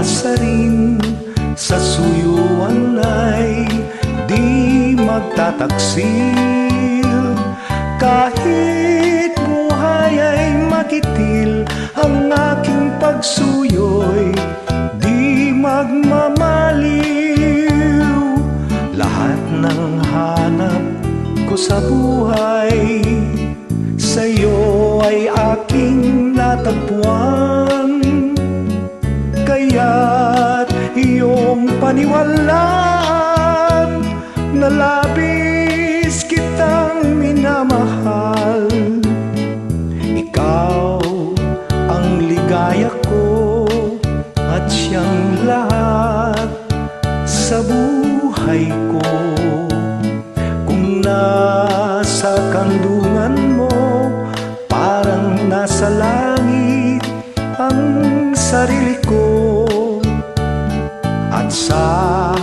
pag-asa rin sa suyuan ay di magtataksil. Kahit buhay ay magitil, ang aking pagsuyo'y di magmamaliw. Lahat ng hanap ko sa buhay sa'yo ay aking natagpuan. Kaya't iyong paniwalaan na labis kitang minamahal. Ikaw ang ligaya ko at siyang lahat sa buhay ko. Kung nasa kandungan mo, parang nasa langit ang sarili ko. At sa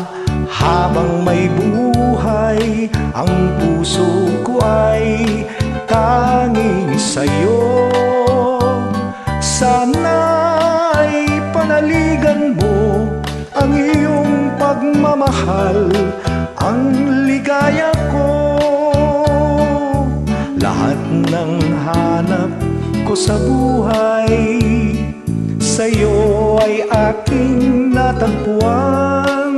habang may buhay, ang puso ko ay tanging sa'yo. Sana'y panaligan mo ang iyong pagmamahal, ang ligaya ko. Lahat ng hanap ko sa buhay sa'yo ay aking natagpuan.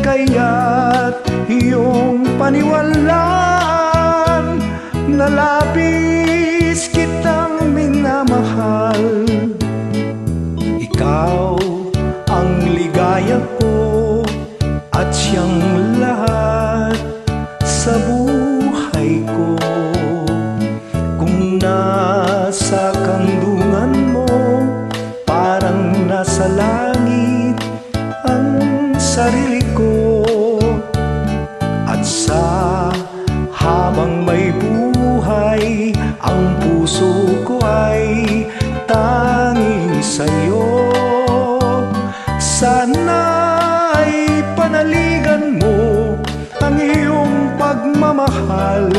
Kaya't iyong paniwalaan na labis kitang minamahal. Ikaw ang ligaya ko at siyang lahat sa buhay ko. Kung nasa kandungan mo, parang nasa langit ang sarili ko. At sa habang may buhay, ang puso ko ay tanging sa'yo. Sana'y panaligan mo ang iyong pagmamahal,